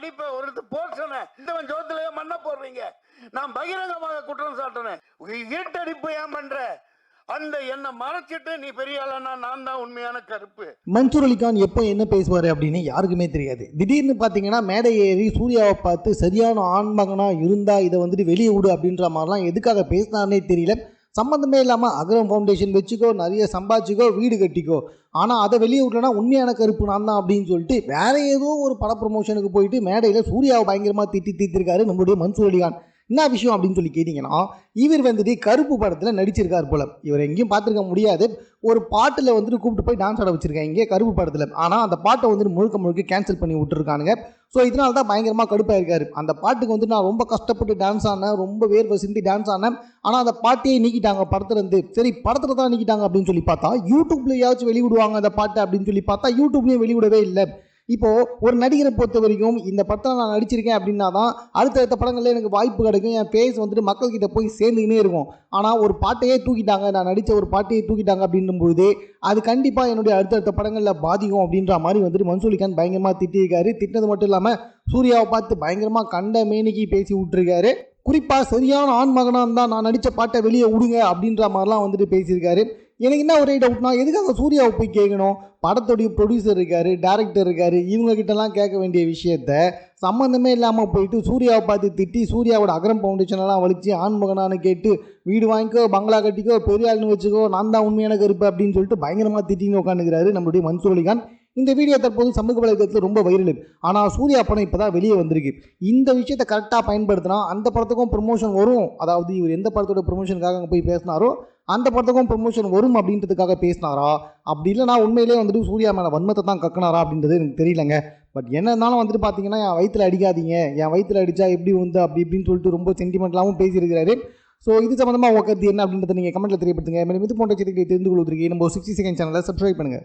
நடிப்பை ஒரு போர்ஷனை இந்த ஜோத்திலேயே மண்ண போடுறீங்க. நான் பகிரங்கமாக குற்றம் சாட்டினேன். ஈட்டடிப்பு ஏன் பண்ற? அந்த என்ன மறைச்சிட்டு நீ பெரிய ஆளனா நான் தான் உண்மையான கருப்பு. மன்சூர் அலிகான் எப்போ என்ன பேசுவார் அப்படின்னு யாருக்குமே தெரியாது. திடீர்னு பார்த்தீங்கன்னா மேடை ஏறி சூர்யாவை பார்த்து சரியான ஆண்மகனா இருந்தா இதை வந்துட்டு வெளியே விடு அப்படின்ற மாதிரிலாம் எதுக்காக பேசினார்னே தெரியல. சம்மந்தமே இல்லாமல் அகரம் ஃபவுண்டேஷன் வச்சுக்கோ, நிறைய சம்பாதிச்சிக்கோ, வீடு கட்டிக்கோ, ஆனால் அதை வெளியே விடலனா உண்மையான கருப்பு நான் தான் அப்படின்னு சொல்லிட்டு வேற ஏதோ ஒரு பட ப்ரமோஷனுக்கு போயிட்டு மேடையில் சூர்யாவை பயங்கரமாக தீர்த்திருக்காரு நம்மளுடைய மன்சூர் அலிகான். என்ன விஷயம் அப்படின்னு சொல்லி கேட்டிங்கன்னா, இவர் வந்துட்டு கருப்பு படத்தில் நடிச்சிருக்கார் போல. இவர் எங்கேயும் பார்த்துருக்க முடியாது. ஒரு பாட்டில் வந்துட்டு கூப்பிட்டு போய் டான்ஸ் ஆட வச்சுருக்காங்க இங்கே கருப்பு படத்தில். ஆனால் அந்த பாட்டை வந்துட்டு முழுக்க கேன்சல் பண்ணி விட்டுருக்கானுங்க. ஸோ இதனால தான் பயங்கரமாக கடுப்பாக இருக்காரு. அந்த பாட்டுக்கு வந்து நான் ரொம்ப கஷ்டப்பட்டு டான்ஸ் ஆனேன், ரொம்ப வேர்வை சிந்தி டான்ஸ் ஆனேன், ஆனால் அந்த பாட்டையே நீக்கிட்டாங்க படத்துலேருந்து. சரி படத்தில் தான் நீக்கிட்டாங்க அப்படின்னு சொல்லி பார்த்தா யூடியூப்லையாச்சும் வெளிவிடுவாங்க அந்த பாட்டை அப்படின்னு சொல்லி பார்த்தா யூடியூப்லேயும் வெளிவிடவே இல்லை. இப்போது ஒரு நடிகரை பொறுத்த வரைக்கும் இந்த படத்தில் நான் நடிச்சிருக்கேன் அப்படின்னா தான் அடுத்தடுத்த படங்களில் எனக்கு வாய்ப்பு கிடைக்கும், என் ஃபேஸ் வந்துட்டு மக்கள்கிட்ட போய் சேர்ந்துக்கினே இருக்கும். ஆனால் ஒரு பாட்டையே தூக்கிட்டாங்க, நான் நடித்த ஒரு பாட்டையே தூக்கிட்டாங்க அப்படின்னும்போது அது கண்டிப்பாக என்னுடைய அடுத்தடுத்த படங்களில் பாதிக்கும் அப்படின்ற மாதிரி வந்துட்டு மன்சூர் அலிகான் பயங்கரமாக திட்டிருக்காரு. திட்டினது மட்டும் இல்லாமல் சூர்யாவை பார்த்து பயங்கரமாக கண்ட மேனிக்கு பேசி விட்டுருக்காரு. குறிப்பாக சரியான ஆண் மகனாக இருந்தால் நான் நடித்த பாட்டை வெளியே விடுங்க அப்படின்ற மாதிரிலாம் வந்துட்டு பேசியிருக்காரு. எனக்கு என்ன ஒரே டவுட்னா, எதுக்காக சூர்யாவை போய் கேட்கணும்? படத்துடைய ப்ரொடியூசர் இருக்கார், டேரக்டர் இருக்கார், இவங்ககிட்டலாம் கேட்க வேண்டிய விஷயத்த சம்மந்தமே இல்லாமல் போயிட்டு சூர்யாவை பார்த்து திட்டி சூர்யாவோட அகரம் ஃபவுண்டேஷனெல்லாம் வலிச்சு ஆண்மகனானு கேட்டு வீடு வாங்கிக்கோ, பங்களா கட்டிக்கோ, பெரிய ஆள்னு வச்சுக்கோ, நான் தான் உண்மையான கருப்பு அப்படின்னு சொல்லிட்டு பயங்கரமாக திட்டின்னு உட்காந்துக்கிறாரு நம்மளுடைய மன்சூர் அலிகான். இந்த வீடியோ தற்போது சமூக வலைதளத்தில் ரொம்ப வைரல். ஆனால் சூர்யா படம் இப்போ தான் வெளியே வந்திருக்கு. இந்த விஷயத்தை கரெக்டாக பயன்படுத்தினா அந்த படத்துக்கும் ப்ரொமோஷன் வரும். அதாவது இவர் எந்த படத்தோட ப்ரொமோஷனுக்காக அங்கே போய் பேசினாரோ அந்த படத்துக்கும் ப்ரொமோஷன் வரும் அப்படின்றதுக்காக பேசினாரா, அப்படி இல்லைனா உண்மையிலே வந்துட்டு சூர்யா மேலே வன்மத்தை தான் கக்கினாரா அப்படின்றது எனக்கு தெரியலங்க. பட் என்ன இருந்தாலும் வந்துட்டு பார்த்தீங்கன்னா என் வயிற்றில் அடிக்காதீங்க, என் வயிற்றில் அடித்தா எப்படி வந்து அப்படி இப்படின்னு சொல்லிட்டு ரொம்ப சென்டிமெண்ட்லாகவும் பேசியிருக்கிறாரு. ஸோ இது சம்மந்தமாக உங்கள் கருத்து என்ன அப்படின்றத நீங்கள் கமெண்ட்டில் தெரியப்படுத்துங்க. மேலும் இது போன்ற செய்திகளை தெரிந்து கொள்வதற்கு நம்ம 60 செகண்ட் சேனலை சப்ஸ்கிரைப் பண்ணுங்கள்.